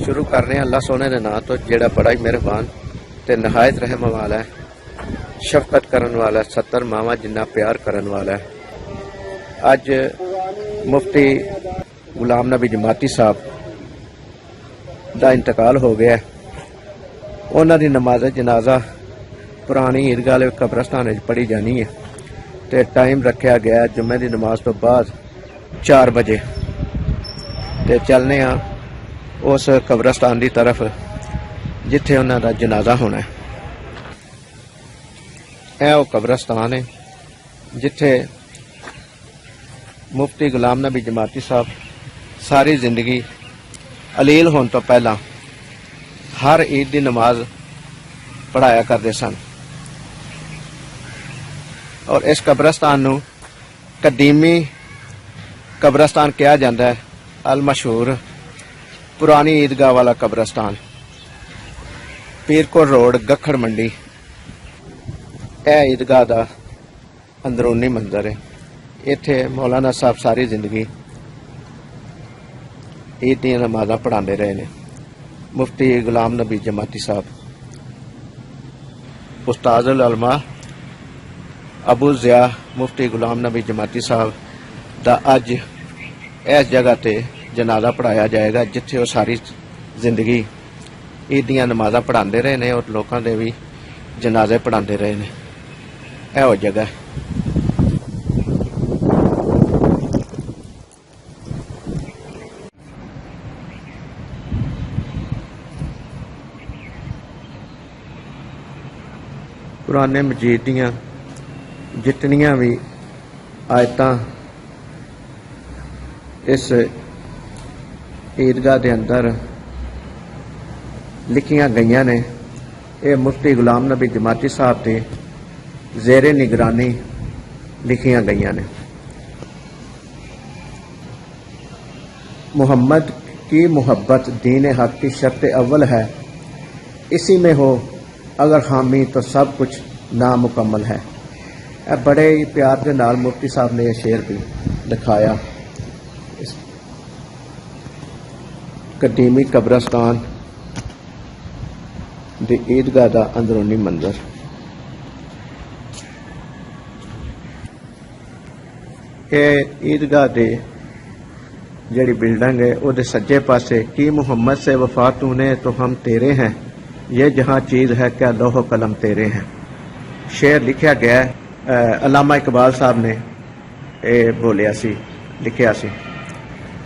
شروع کر رہے ہیں اللہ سونے کے نام تو جڑا بڑا ہی مہربان تے نہایت رحم والا ہے، شفقت کرن والا ہے، 70 ماواں جنہ پیار کرن والا ہے۔ اج مفتی غلام نبی جماعتی صاحب دا انتقال ہو گیا ہے۔ انہاں دی نماز جنازہ پرانی عیدگاہ قبرستان پڑھی جانی ہے تے ٹائم رکھا گیا ہے جمعے دی نماز تو بعد 4 بجے تے چلنے ہاں اس قبرستان دی طرف جتھے انہاں دا جنازہ ہونا ہے۔ اے وہ قبرستان ہے جتھے مفتی غلام نبی جماعتی صاحب ساری زندگی علیل ہون تو پہلا ہر عید دی نماز پڑھایا کرتے سن، اور اس قبرستان نو قدیمی قبرستان کہا جاتا ہے، المشہور پرانی عیدگاہ والا قبرستان، پیرکوٹ روڈ، گکھڑ منڈی۔ اے عیدگاہ دا اندرونی منظر ہے۔ ایتھے مولانا صاحب ساری زندگی عید دیا نمازاں پڑھاندے رہے نے۔ مفتی غلام نبی جماعتی صاحب استاد العلماء ابو ضیاء مفتی غلام نبی جماعتی صاحب دا اج اس جگہ تے جنازہ پڑھایا جائے گا جتھے وہ ساری زندگی عید دیاں نمازاں پڑھاندے رہے نے اور لوکاں دے بھی جنازے پڑھاندے رہے نے۔ اے وہ جگہ ہے۔ قرآن مجید دیاں جتنیاں بھی آیتاں اس عیدگاہ دے اندر لکھیاں گئیاں نے، یہ مفتی غلام نبی جماعتی صاحب دی زیر نگرانی لکھیاں گئیاں نے۔ محمد کی محبت دین حق کی شرط اول ہے، اسی میں ہو اگر حامی تو سب کچھ نامکمل ہے۔ بڑے ہی پیار کے نال مفتی صاحب نے یہ شعر بھی لکھایا۔ قدیمی قبرستان دی عیدگاہ دا اندرونی منظر۔ یہ عیدگاہ دے جڑی بلڈنگ ہے وہ دے سجے پاسے کی محمد سے وفا تو نے تو ہم تیرے ہیں، یہ جہاں چیز ہے کیا لوح و قلم تیرے ہیں۔ شعر لکھیا گیا ہے، علامہ اقبال صاحب نے بولیا سی، لکھیا سی۔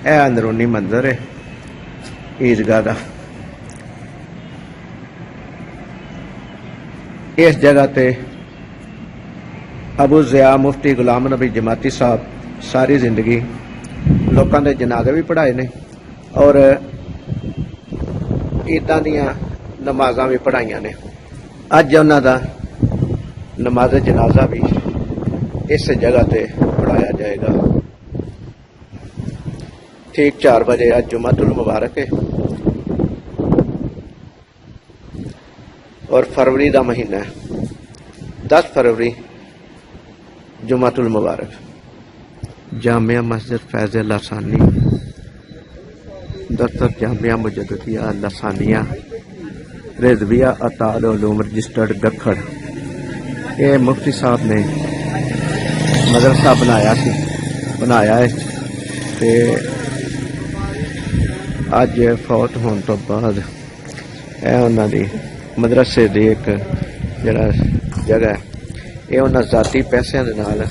اے اندرونی منظر ہے عیدگاہ دا۔ اس جگہ تے ابو ضیاء مفتی غلام نبی جماعتی صاحب ساری زندگی لوکاں دے جنازے بھی پڑھائے نے اور عیداں دیاں نمازاں بھی پڑھائیاں نے۔ اج انہاں دا نماز جنازہ بھی اس جگہ تے پڑھایا جائے گا ٹھیک 4 بجے۔ اج جمعۃ المبارک ہے اور فروری دا مہینہ ہے، 10 فروری جمعۃ المبارک۔ جامعہ مسجد فیض لسانی، دفتر جامعہ مجددیہ لسانیہ رضویہ اطال علوم رجسٹرڈ گکھڑ۔ یہ مفتی صاحب نے مدرسہ بنایا ہے تے اج فوت ہون تو بعد اے انہاں دی مدرسے دی ایک جڑا جگہ ہے، یہ انہاں ذاتی پیسے دے نال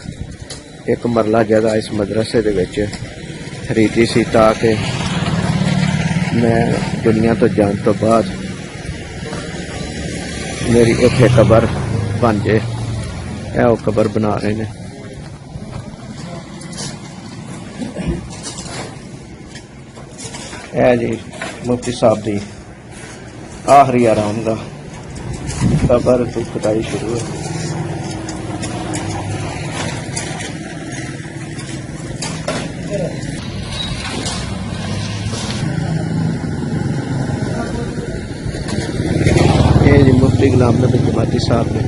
ایک مرلہ جگہ اس مدرسے دے وچ خریدی سی تاکہ میں دنیا تو جان تو بعد میری اتنے قبر بن جائے۔ اے وہ قبر بنا رہے ہیں۔ اے جی مفتی صاحب دی آخری آرام گاہ، قبر تو کٹائی شروع ہے۔ یہ مفتی غلام نبی جماعتی صاحب نے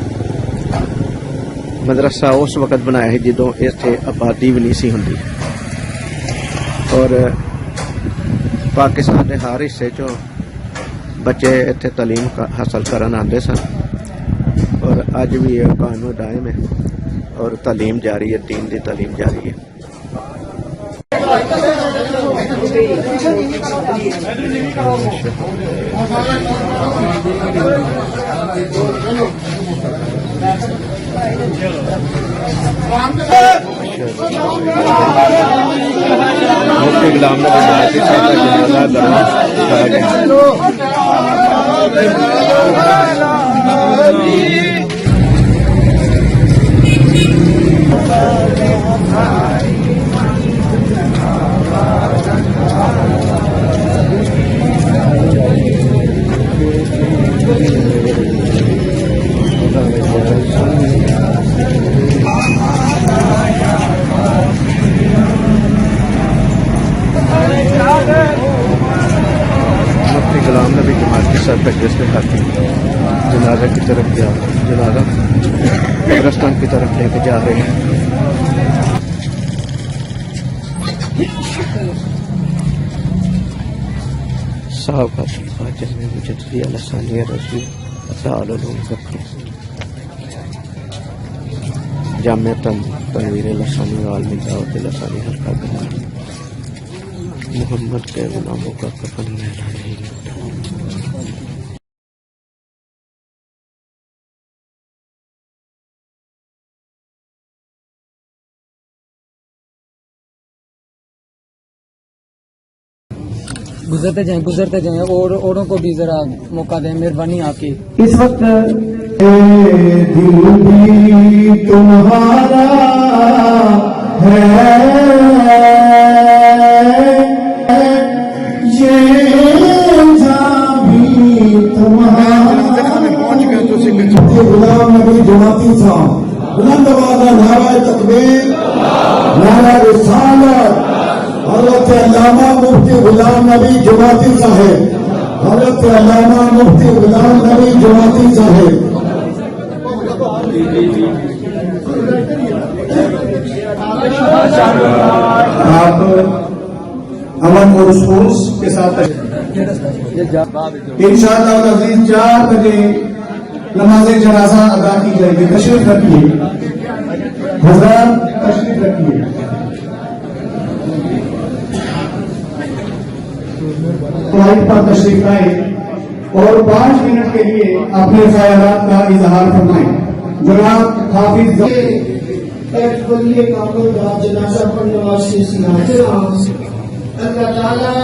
مدرسہ اس وقت بنایا ہے جدوں اتنے آبادی بھی نہیں سی ہوندی، اور پاکستان کے ہر حصے چوں بچے اتنے تعلیم حاصل کرن آتے سن اور اج بھی یہ قانون دائم ہے اور تعلیم جاری ہے، دین کی تعلیم جاری ہے۔ مفتی غلام نبی جماعتی صاحب کا جنازہ درواز مفتی غلام نبی جماعتی صاحب کا جس میں ہاتھی جنازہ کی طرف جنازہ قبرستان کی طرف لے کے جا رہے ہیں۔ صاحب فاجر میں مجددی لسانی رضوی تعالعلوم ذکر جامع تنویر لسانی والمی دعوت لسانی حلقہ گناہ محمد کے غلاموں کا کفن میلا نہیں ملتا۔ گزرتے جائیں اور اوروں کو بھی ذرا موقع دیں، مہربانی آپ کی۔ اس وقت دل بھی تمہارا ہے یہ جہاں بھی تمہارا۔ غلام نبی جماعتی صاحب بلند آواز نعرہ تکبیر، نعرہ رسالت، حضرت علامہ مفتی غلام نبی جماعتی صاحب، حضرت علامہ مفتی غلام نبی جماعتی صاحب۔ آپ امن اور سپورٹس کے ساتھ انشاءاللہ العزیز 4 بجے نماز جنازہ ادا کی جائے گی۔ تشریف رکھیے حضرات، تشریف رکھیے۔ فلائٹ پر تشریف لائیں اور 5 منٹ کے لیے اپنے خیالات کا اظہار فرمائیں۔ جناب حافظ ایک ولی کامل کا جنازہ پڑھنے واسطے سناتے اللہ تعالیٰ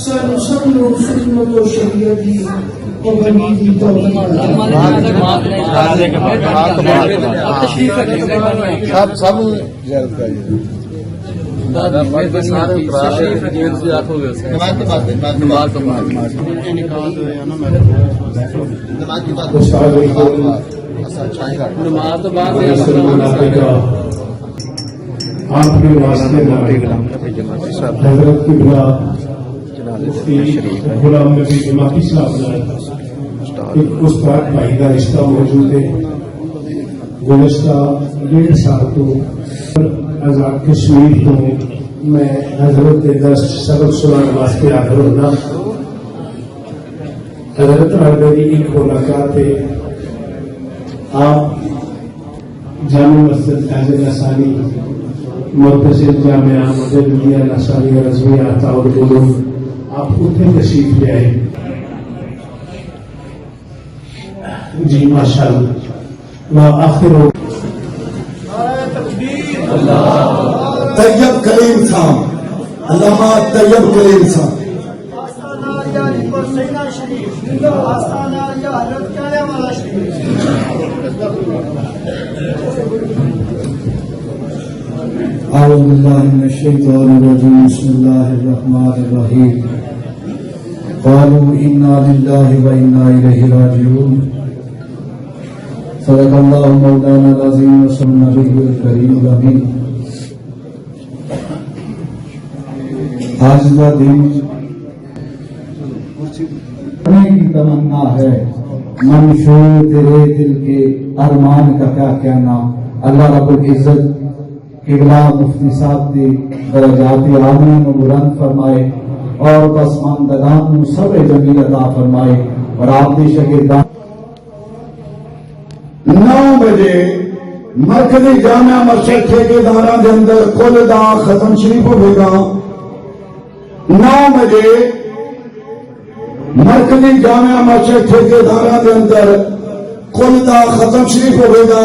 سن سب لوگ سنت و شریعت کی پابندی کی توفیق سب زیارت کریے۔ آپ کے واسطے حضرت کی بلا غلام نبی جماعتی صاحب نے ایک استاد بھائی کا رشتہ موجود ہے۔ گزشتہ 1.5 سال تو آزاد کشمیر تو میں حضرت کے درس سبق سنانے واسطے حاضر ہونا۔ حضرت اور میری ایک ملاقات ہے۔ آپ جامع مسجد فیض لسانی مرتضی جامعہ مدرسہ لسانی رضویہ تعالعلوم، آپ اتنے تشریف لے آئے۔ جی ماشاء اللہ۔ آخر طیب کلیم صاحب، علامہ طیب کلیم صاحب۔ اعوذ باللہ من الشیطان الرجیم، بسم اللہ الرحمن الرحیم۔ قالوا انا للہ و انا الیہ راجعون۔ صدق اللہ مولانا العظیم و صلی النبی الکریم الامین۔ آج کا دن کی تمنا ہے، منشور تیرے دل کے ارمان کا کیا کہنا۔ اللہ رب العزت قبلہ مفتی صاحب کی درجات عالیہ و بلند فرمائے، اور پسماندگان صبر جمیل عطا فرمائے اور آپ دی شاگردان 9 بجے مرکزی جامعہ مسجد ٹھیکیداراں دے اندر کل دا ختم شریف ہوئے گا 9 بجے مرکزی جامعہ مسجد ٹھیکیداراں دے اندر کل دا ختم شریف ہوئے گا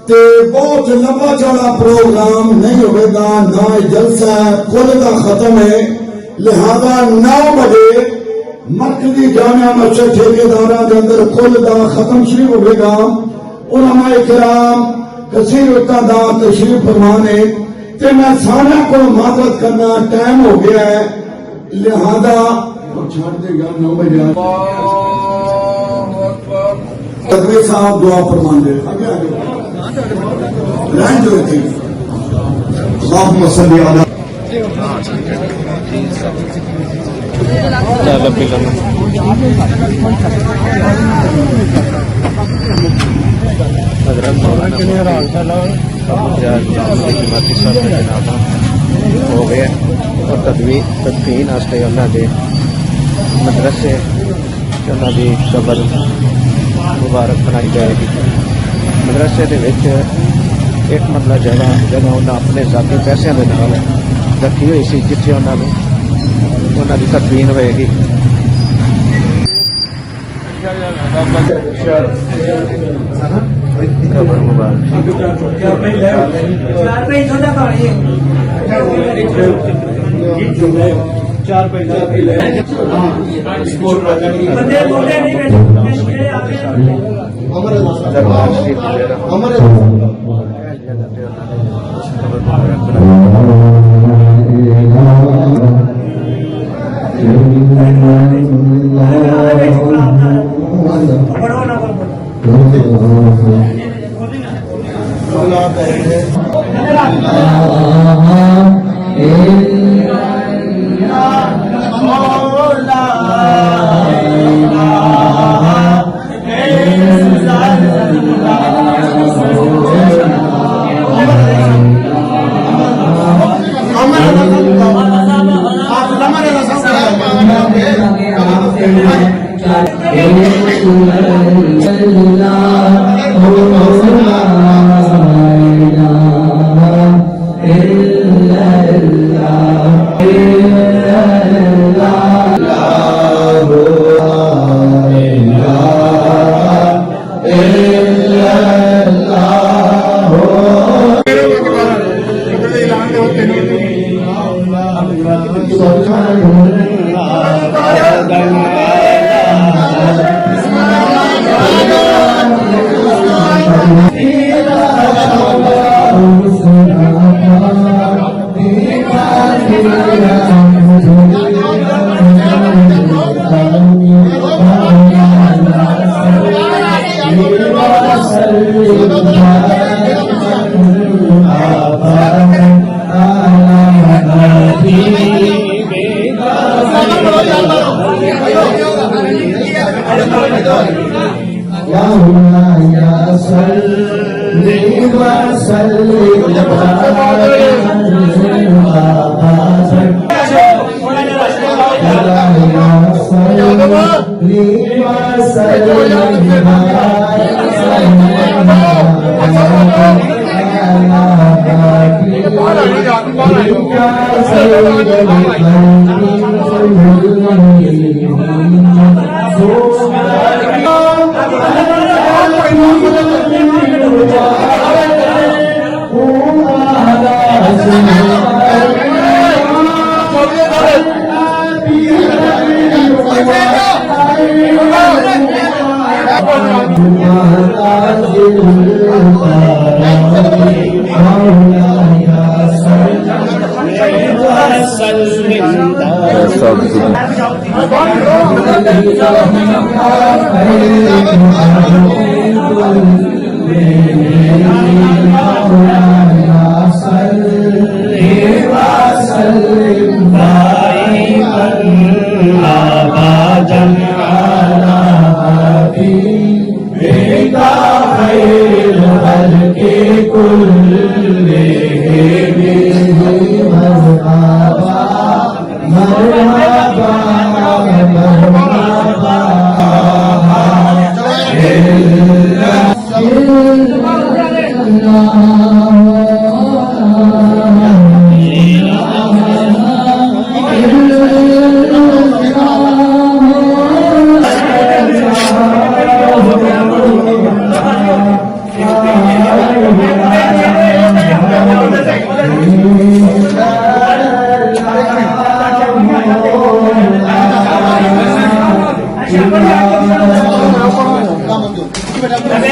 تے بہت لمبا چوڑا پروگرام نہیں ہوئے گا نہ جلسہ کل دا ختم ہے لہذا 9 بجے مرکزی جامعہ مسجد ٹھیکیداراں دے اندر کل دا ختم شریف ہوئے گا علماء کرام کثیر التعداد دا تشریف فرمانے تے میں سارا کو معذرت کرنا ٹائم ہو گیا ہے لہذا چھوڑ دے گا 9 بجے تقوی صاحب دعا فرمان دے رہن جو تھی اللہم صلی علی حضرت مولانا ہو گیا اور تدفین واسطے انہوں نے مدرسے انہوں کی قبر مبارک بنائی جائے گی مدرسے دے وچ ایک مطلب جگہ انہیں اپنے ذاتی پیسوں کے نال رکھی ہوئی سی جتنے انہوں کی تدفین ہوئے گی قبر مبارک دربار شریف مرحبا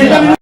اللہ